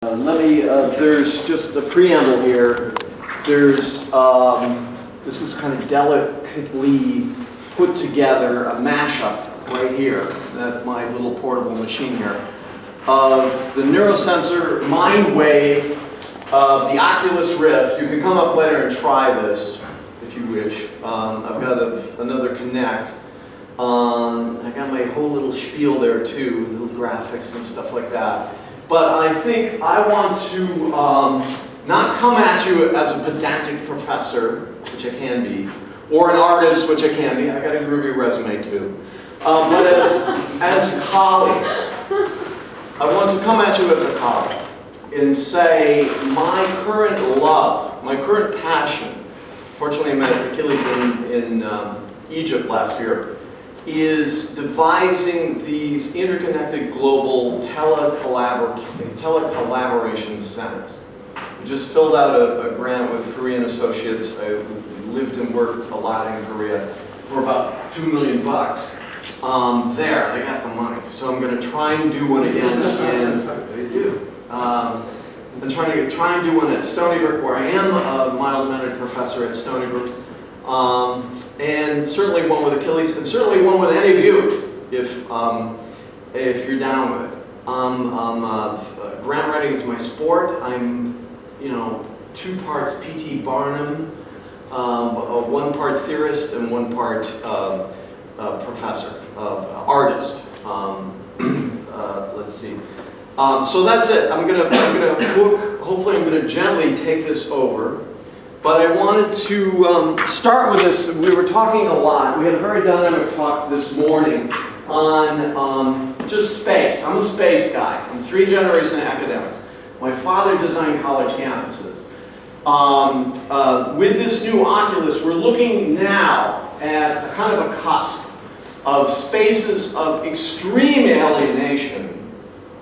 There's just a preamble here. This is kind of delicately put together, a mashup right here, that my little portable machine here, of the neurosensor mind wave of the Oculus Rift. You can come up later and try this if you wish. I've got another Connect. I got my whole little spiel there too, little graphics and stuff like that. But I think I want to not come at you as a pedantic professor, which I can be, or an artist, which I can be. I got a groovy resume too. But as colleagues, I want to come at you as a colleague and say my current love, my current passion, fortunately I met Achilles in Egypt last year, is devising these interconnected global telecollaboration centers. We just filled out a grant with Korean associates. I lived and worked a lot in Korea for about $2 million. There, they got the money. So I'm going to try and do one again, and they do. I'm trying to try and do one at Stony Brook, where I am a mild-mannered professor at Stony Brook. And certainly one with Achilles, and certainly one with any of you, if you're down with it. Grant writing is my sport. I'm, 2 parts P.T. Barnum, 1 part theorist, and 1 part professor, artist. Let's see. So that's it. I'm gonna hopefully I'm gonna gently take this over. But I wanted to start with this. We were talking a lot. We had a very dynamic talk this morning on just space. I'm a space guy. I'm 3-generation academics. My father designed college campuses. With this new Oculus, we're looking now at a kind of a cusp of spaces of extreme alienation,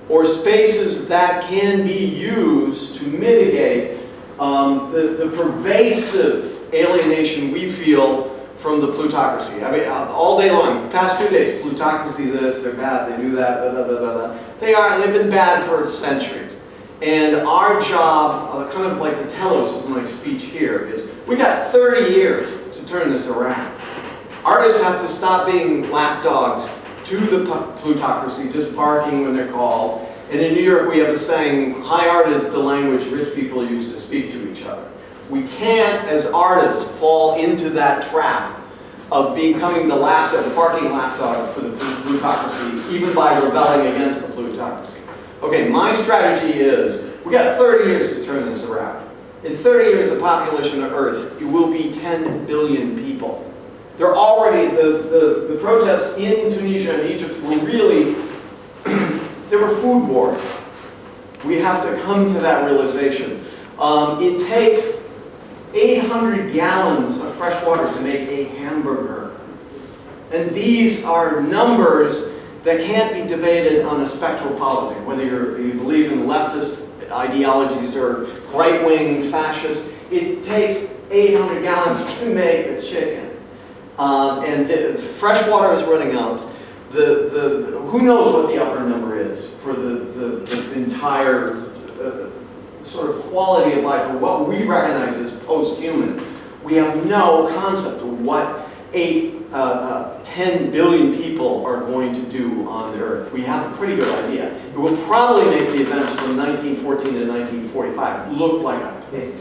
or spaces that can be used to mitigate the pervasive alienation we feel from the plutocracy. I mean, all day long, the past 2 days, plutocracy this, they're bad, they do that, blah, blah, blah, blah, blah. They've been bad for centuries. And our job, kind of like the telos of my speech here, is we got 30 years to turn this around. Artists have to stop being lapdogs to the plutocracy, just barking when they're called. And in New York, we have a saying, high art is the language rich people use to speak to each other. We can't, as artists, fall into that trap of becoming the barking lapdog for the plutocracy, even by rebelling against the plutocracy. Okay, my strategy is, we got 30 years to turn this around. In 30 years, the population of Earth, it will be 10 billion people. They're already, the protests in Tunisia and Egypt were really, there were food wars. We have to come to that realization. It takes 800 gallons of fresh water to make a hamburger. And these are numbers that can't be debated on a spectral politic, whether you believe in leftist ideologies or right-wing fascists. It takes 800 gallons to make a chicken. And the fresh water is running out. Who knows what the upper number is for the entire sort of quality of life, or what we recognize as post-human. We have no concept of what 10 billion people are going to do on the Earth. We have a pretty good idea. It will probably make the events from 1914 to 1945 look like a picnic.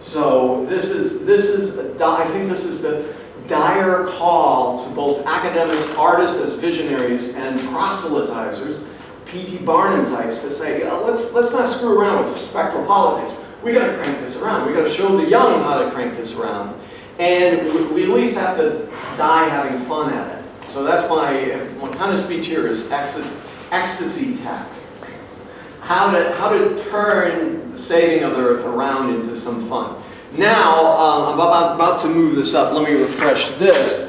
So I think this is the dire call to both academics, artists as visionaries, and proselytizers, P.T. Barnum types, to say, let's not screw around with spectral politics. We got to crank this around. We got to show the young how to crank this around, and we at least have to die having fun at it. So that's my kind of speech here is ecstasy tech. How to turn the saving of the Earth around into some fun. Now, I'm about to move this up. Let me refresh this.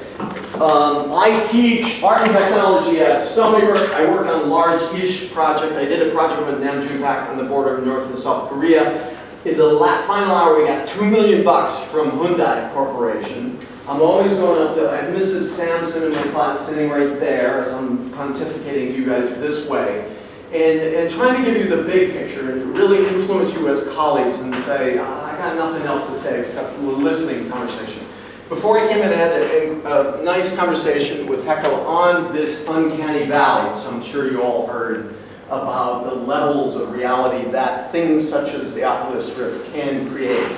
I teach art and technology at Stony Brook. I work on a large-ish project. I did a project with Namjoon Pak on the border of North and South Korea. In the final hour, we got $2 million from Hyundai Corporation. I'm always going up to, I have Mrs. Sampson in my class sitting right there as I'm pontificating to you guys this way. and trying to give you the big picture and to really influence you as colleagues and say, I got nothing else to say except listening conversation. Before I came in, I had a nice conversation with Heckle on this uncanny valley, so I'm sure you all heard about the levels of reality that things such as the Oculus Rift can create.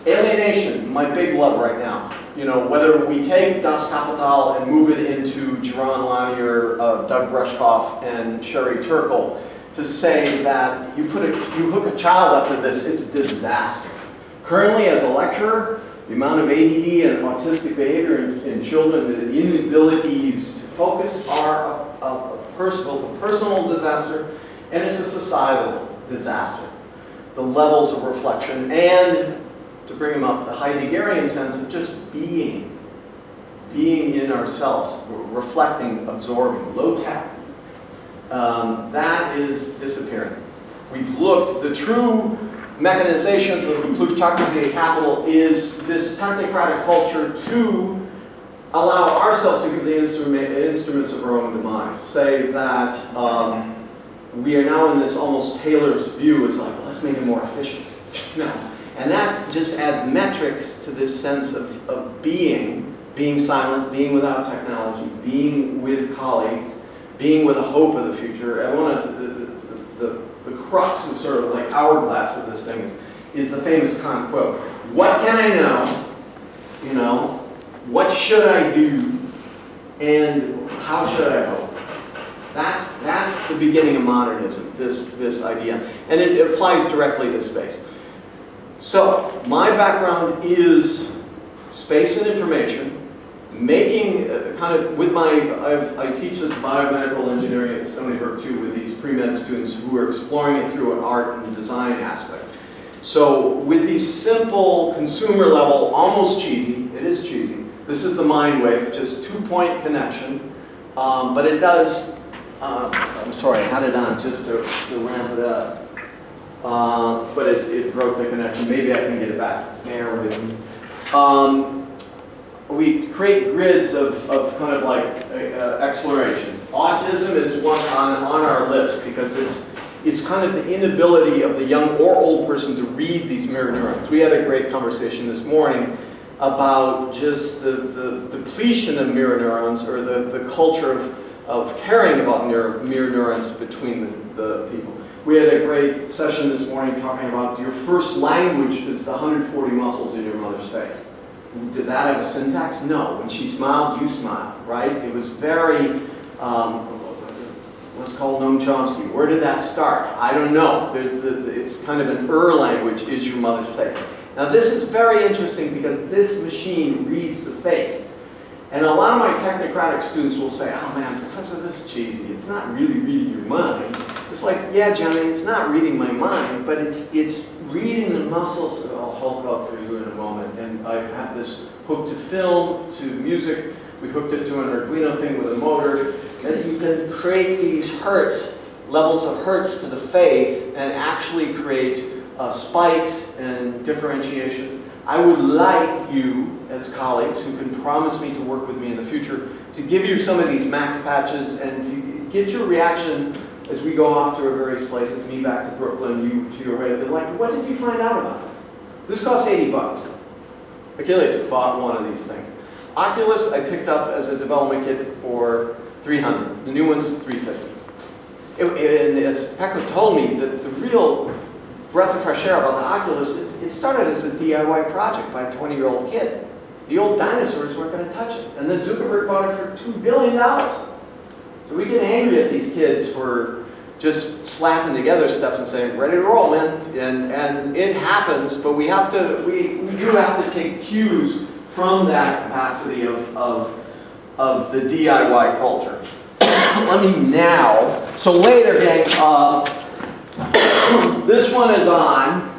Alienation, my big love right now. You know, whether we take Das Kapital and move it into Jaron Lanier, Doug Rushkoff, and Sherry Turkle, to say that you hook a child up to this, it's a disaster. Currently, as a lecturer, the amount of ADD and autistic behavior in children, the inabilities to focus are both a personal disaster and it's a societal disaster. The levels of reflection and, to bring them up, the Heideggerian sense of just being in ourselves, reflecting, absorbing, low tech, that is disappearing. We've looked, the true mechanizations of the plutocracy capital is this technocratic culture to allow ourselves to give the instruments of our own demise. Say that we are now in this almost Taylor's view, is like, let's make it more efficient. No. And that just adds metrics to this sense of being silent, being without technology, being with colleagues, being with a hope of the future. And one of the crux and sort of like hourglass of this thing is the famous Kant quote. What can I know? You know, what should I do? And how should I hope? That's the beginning of modernism, this idea. And it applies directly to space. So, my background is space and information, making I teach this biomedical engineering at Stony Brook too with these pre-med students who are exploring it through an art and design aspect. So, with these simple consumer level, almost cheesy, it is cheesy, this is the mind wave, just 2-point connection, but it does, I'm sorry, I had it on just to ramp it up. But it broke the connection. Maybe I can get it back. Bear with me. We create grids of kind of like exploration. Autism is one on our list because it's kind of the inability of the young or old person to read these mirror neurons. We had a great conversation this morning about just the depletion of mirror neurons, or the culture of caring about mirror neurons between the people. We had a great session this morning talking about your first language is the 140 muscles in your mother's face. Did that have a syntax? No. When she smiled, you smiled, right? It was very, let's call Noam Chomsky. Where did that start? I don't know. It's kind of an language is your mother's face. Now this is very interesting because this machine reads the face. And a lot of my technocratic students will say, oh man, Professor, this is cheesy. It's not really reading your mind. It's like, yeah, Johnny, it's not reading my mind, but it's reading the muscles. I'll hold up for you in a moment. And I have this hooked to film, to music. We hooked it to an Arduino thing with a motor. And you can create these hertz, levels of hertz to the face, and actually create spikes and differentiations. I would like you, as colleagues who can promise me to work with me in the future, to give you some of these max patches and to get your reaction as we go off to our various places, me back to Brooklyn, you to your way. They're like, what did you find out about this? This costs 80 bucks. Achilles bought one of these things. Oculus I picked up as a development kit for $300. The new one's $350. And as Pekka told me, that the real breath of fresh air about the Oculus, it started as a DIY project by a 20-year-old kid. The old dinosaurs weren't going to touch it. And then Zuckerberg bought it for $2 billion. So we get angry at these kids for just slapping together stuff and saying, ready to roll, man. And it happens, but we do have to take cues from that capacity of the DIY culture. Let me now, so later, gang, this one is on.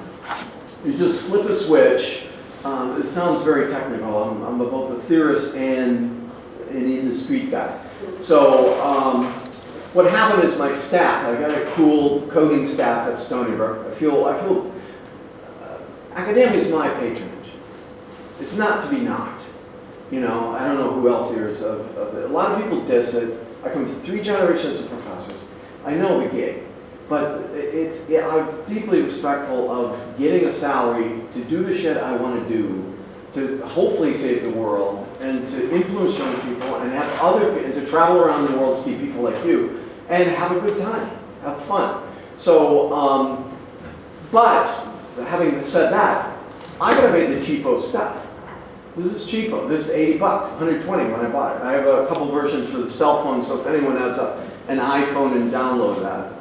You just flip a switch. It sounds very technical. I'm both a theorist and an in-the-street guy. So what happened is my staff, I got a cool coding staff at Stony Brook. I feel academia is my patronage. It's not to be knocked. You know, I don't know who else here is of it. A lot of people diss it. I come from 3 generations of professors. I know the gig. But I'm deeply respectful of getting a salary to do the shit I want to do, to hopefully save the world, and to influence young people, and and to travel around the world to see people like you, and have a good time, have fun. So, but having said that, I gotta make the cheapo stuff. This is cheapo. This is 80 bucks, 120 when I bought it. I have a couple versions for the cell phone, so if anyone has an iPhone and download that.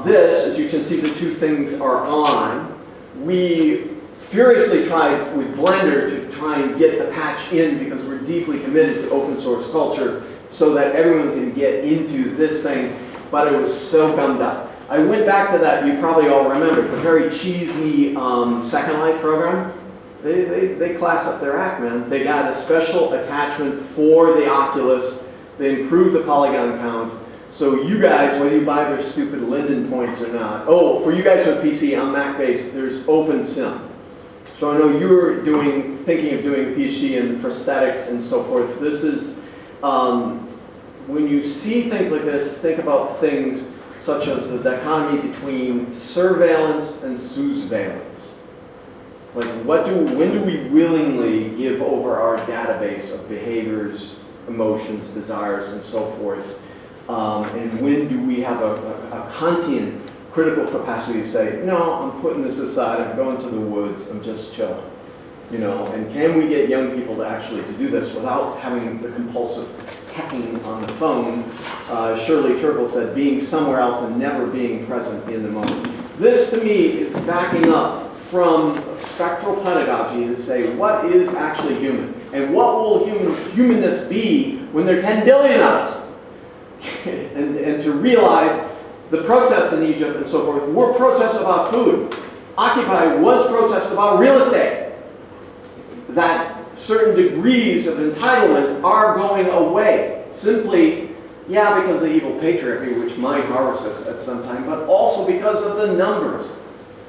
This, as you can see, the two things are on. We furiously tried with Blender to try and get the patch in because we're deeply committed to open source culture so that everyone can get into this thing, but it was so gummed up. I went back to that, you probably all remember, the very cheesy Second Life program. They class up their act, man. They got a special attachment for the Oculus. They improved the polygon count. So you guys, whether you buy their stupid Linden points or not, oh, for you guys with PC, on Mac-based, there's OpenSim. So I know you're thinking of doing a PhD in prosthetics and so forth. This is, when you see things like this, think about things such as the dichotomy between surveillance and sousveillance. Like, when do we willingly give over our database of behaviors, emotions, desires, and so forth? And when do we have a Kantian critical capacity to say, no, I'm putting this aside, I'm going to the woods, I'm just chilling. You know, and can we get young people to actually do this without having the compulsive pecking on the phone? Shirley Turkle said, being somewhere else and never being present in the moment. This, to me, is backing up from spectral pedagogy to say, what is actually human? And what will humanness be when there are 10 billion of us? and to realize the protests in Egypt and so forth were protests about food. Occupy was protests about real estate. That certain degrees of entitlement are going away. Simply, yeah, because of evil patriarchy, which might harvest us at some time, but also because of the numbers.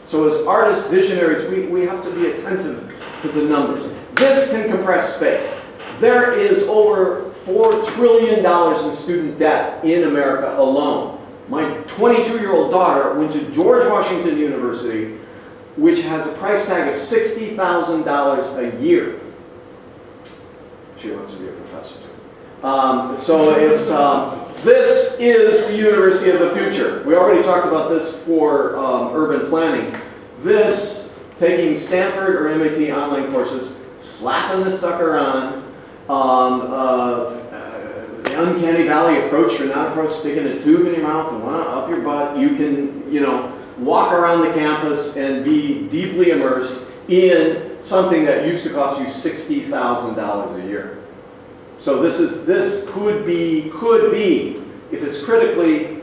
So as artists, visionaries, we have to be attentive to the numbers. This can compress space. There is over $4 trillion in student debt in America alone. My 22-year-old daughter went to George Washington University, which has a price tag of $60,000 a year. She wants to be a professor too. So it's, this is the university of the future. We already talked about this for urban planning. This, taking Stanford or MIT online courses, slapping this sucker on, the uncanny valley approach or not approach, sticking a tube in your mouth and one up your butt, you can, you know, walk around the campus and be deeply immersed in something that used to cost you $60,000 a year. So this could be, if it's critically,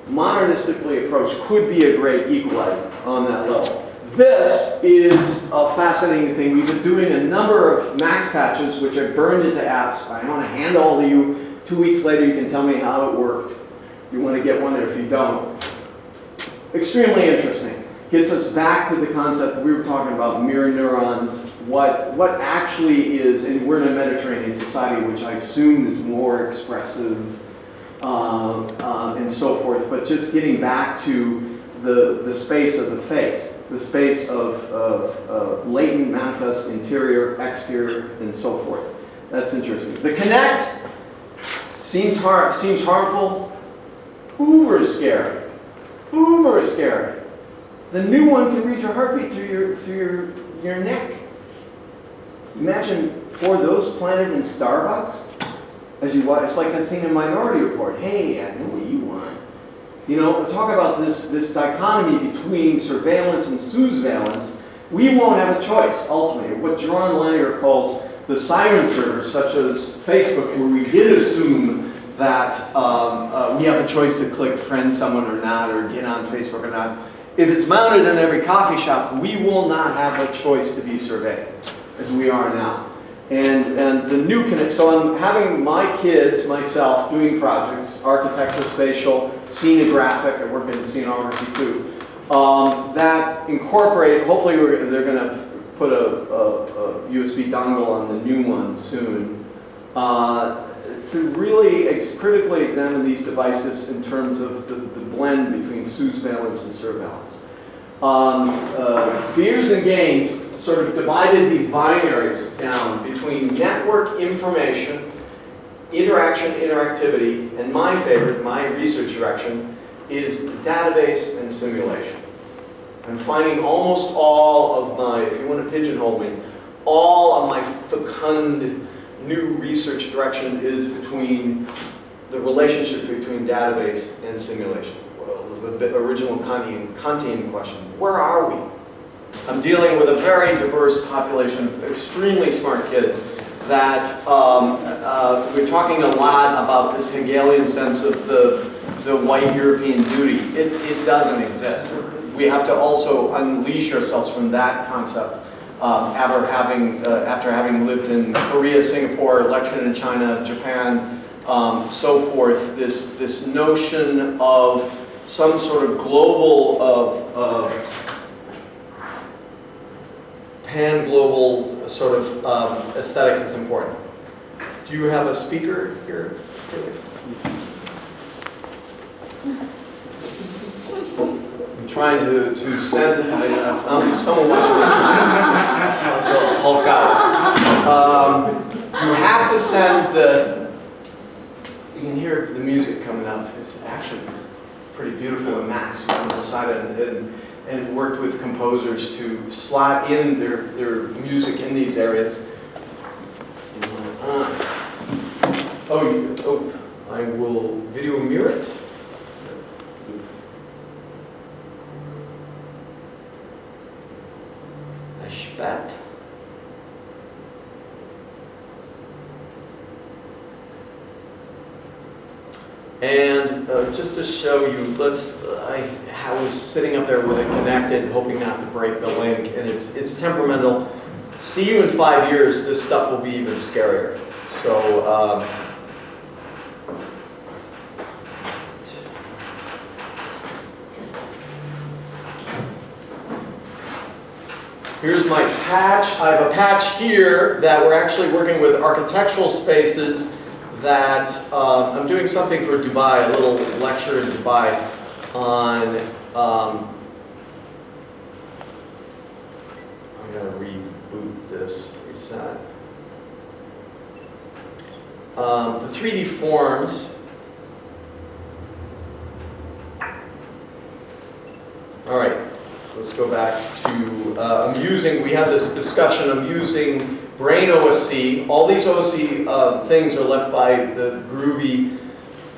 modernistically approached, could be a great equalizer on that level. This is a fascinating thing. We've been doing a number of Max patches, which are burned into apps. I want to hand all to you. 2 weeks later, you can tell me how it worked. You want to get one, or if you don't. Extremely interesting. Gets us back to the concept that we were talking about, mirror neurons, what actually is, and we're in a Mediterranean society, which I assume is more expressive, and so forth, but just getting back to the space of the face, the space of latent, manifest, interior, exterior, and so forth. That's interesting. The connect seems harmful, uber scary. Uber scary. The new one can read your heartbeat through your neck. Imagine 4 of those planted in Starbucks as you watch. It's like that scene in Minority Report. Hey, I know what you want. You know, talk about this dichotomy between surveillance and sousveillance. We won't have a choice, ultimately. What Jaron Lanier calls the siren servers, such as Facebook, where we did assume that we have a choice to click friend someone or not, or get on Facebook or not. If it's mounted in every coffee shop, we will not have a choice to be surveyed, as we are now. And the new connect, so I'm having my kids, myself, doing projects, architecture, spatial, scenographic, I work in scenography too, that incorporate, hopefully they're going to put a USB dongle on the new one soon, really critically examine these devices in terms of the blend between sus-valence and surveillance. Beers and Gaines sort of divided these binaries down between network information, interaction, interactivity, and my favorite, my research direction, is database and simulation. I'm finding almost all of my, if you want to pigeonhole me, all of my fecund new research direction is between the relationship between database and simulation. Well, the original Kantian question, where are we? I'm dealing with a very diverse population of extremely smart kids that we're talking a lot about this Hegelian sense of the white European duty. It doesn't exist. We have to also unleash ourselves from that concept after having lived in Korea, Singapore, lectured in China, Japan, so forth. This notion of some sort of global pan-global sort of aesthetics is important. Do you have a speaker here? I'm trying to send, someone was really trying to Hulk out. You have to send you can hear the music coming up. It's actually pretty beautiful, and Max decided and worked with composers to slot in their music in these areas. I will video mirror it. I spät. And just to show you, I was sitting up there with it connected, hoping not to break the link, and it's temperamental. See you in 5 years, this stuff will be even scarier. So, here's my patch. I have a patch here that we're actually working with architectural spaces that I'm doing something for Dubai, a little lecture in Dubai on, I'm going to reboot this, reset. The 3D forms. All right, let's go back to, we had this discussion, I'm using Brain OSC. All these OSC things are left by the groovy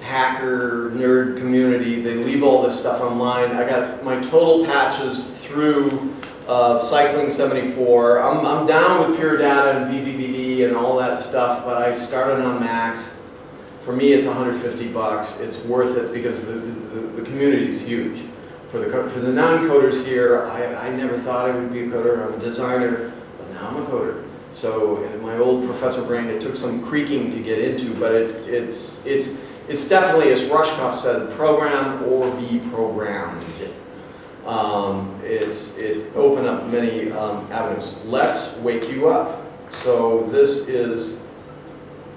hacker nerd community. They leave all this stuff online. I got my total patches through Cycling 74. I'm down with Pure Data and VVVD and all that stuff, but I started on Max. For me, it's $150. It's worth it because the community is huge. For the non-coders here, I never thought I would be a coder. I'm a designer, but now I'm a coder. So in my old professor brain, it took some creaking to get into, but it's definitely, as Rushkoff said, program or be programmed. It opened up many avenues. Let's wake you up. So this is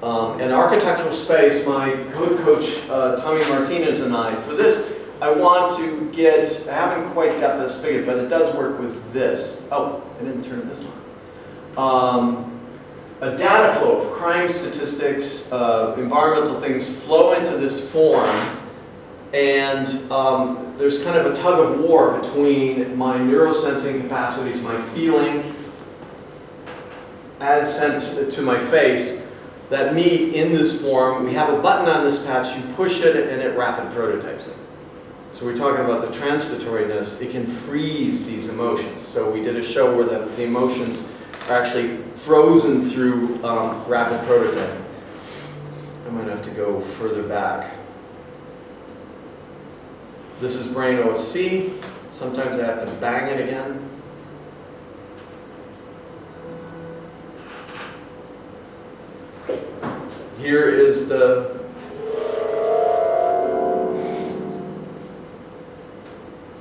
an architectural space. My code coach, Tommy Martinez, and I, for this, I want to I haven't quite got the spigot, but it does work with this. Oh, I didn't turn this on. A data flow of crime statistics, environmental things flow into this form, and there's kind of a tug of war between my neurosensing capacities, my feelings, as sent to my face, that meet in this form. We have a button on this patch, you push it, and it rapid prototypes it. So we're talking about the transitoriness. It can freeze these emotions. So we did a show where the emotions are actually frozen through rapid prototyping. I'm going to have to go further back. This is Brain OSC. Sometimes I have to bang it again. Here is the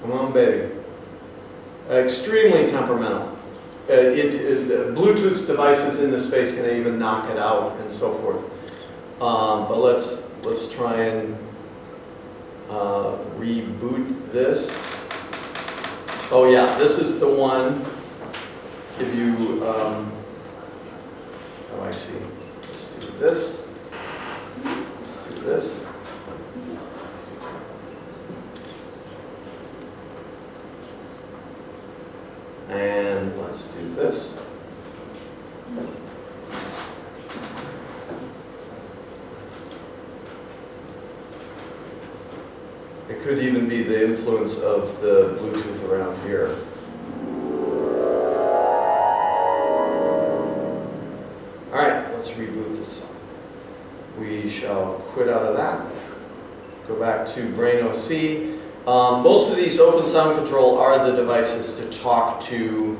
come on, baby. Extremely temperamental. Bluetooth devices in the space can even knock it out and so forth. But let's try and reboot this. Oh yeah, this is the one. Give you, oh I see. Let's do this. Let's do this. And let's do this. It could even be the influence of the Bluetooth around here. All right, let's reboot this. We shall quit out of that. Go back to Brain OC. Most of these Open Sound Control are the devices to talk to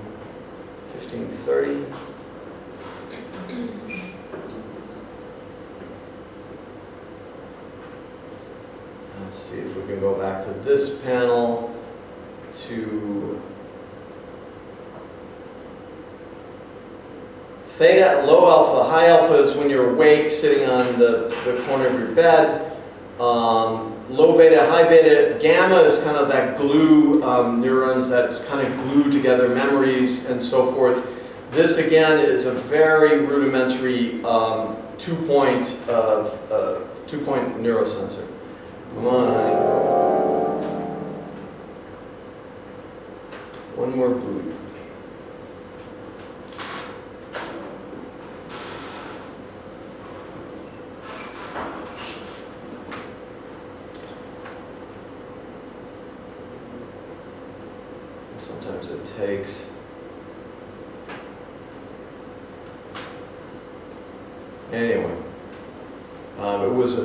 1530. Let's see if we can go back to this panel to theta, low alpha. High alpha is when you're awake, sitting on the corner of your bed. Low beta, high beta. Gamma is kind of that glue neurons that kind of glue together memories and so forth. This again is a very rudimentary two-point neurosensor. Come on, honey. One more boot. Sometimes it takes. Anyway, it was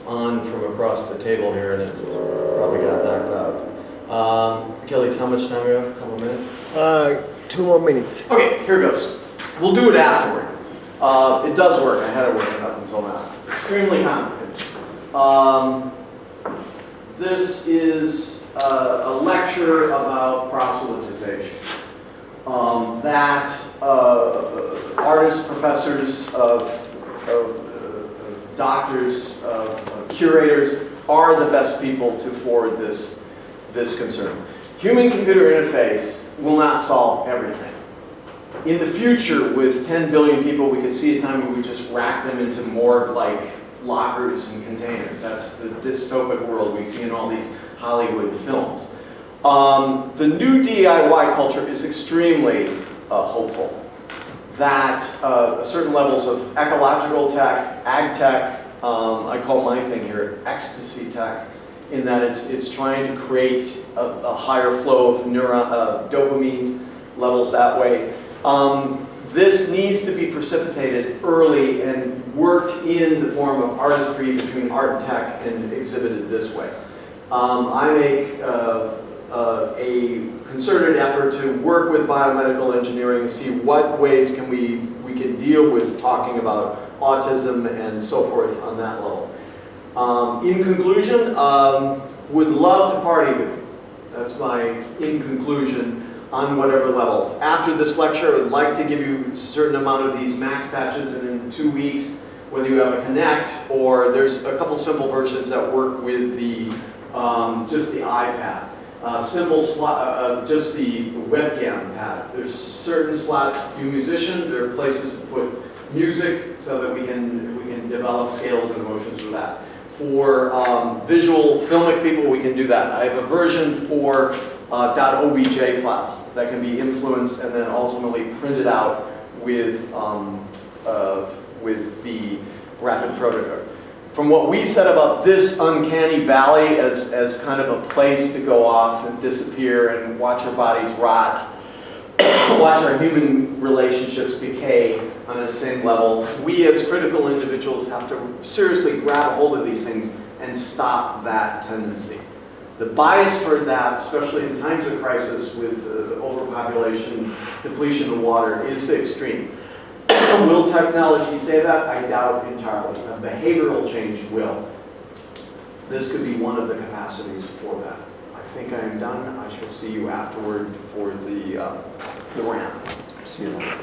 on from across the table here, and it probably got knocked out. Achilles, how much time do we have? A couple minutes? 2 more minutes. Okay, here goes. We'll do it afterward. It does work. I had it working up until now. Extremely complicated. This is a lecture about proselytization. That artists, professors, doctors, curators are the best people to forward this concern. Human-computer interface will not solve everything. In the future, with 10 billion people, we could see a time where we just rack them into more like lockers and containers. That's the dystopic world we see in all these Hollywood films. The new DIY culture is extremely hopeful. That certain levels of ecological tech, ag tech, I call my thing here ecstasy tech, in that it's trying to create a higher flow of dopamine levels that way. This needs to be precipitated early and worked in the form of artistry between art and tech and exhibited this way. I make a concerted effort to work with biomedical engineering and see what ways can we can deal with talking about autism and so forth on that level. In conclusion, would love to party with you. That's my in conclusion on whatever level. After this lecture, I would like to give you a certain amount of these max patches, and in 2 weeks, whether you have a Connect or there's a couple simple versions that work with the just the iPad. Simple slot, just the webcam pad. There's certain slots. You musician, there are places to put music so that we can develop scales and emotions with that. For visual filmic people, we can do that. I have a version for .obj files that can be influenced and then ultimately printed out with the rapid prototype. From what we said about this uncanny valley as kind of a place to go off and disappear and watch our bodies rot, watch our human relationships decay on the same level, we as critical individuals have to seriously grab a hold of these things and stop that tendency. The bias toward that, especially in times of crisis with overpopulation, depletion of water, is extreme. Will technology say that? I doubt entirely. A behavioral change will. This could be one of the capacities for that. I think I am done. I shall see you afterward for the ramp. See you then.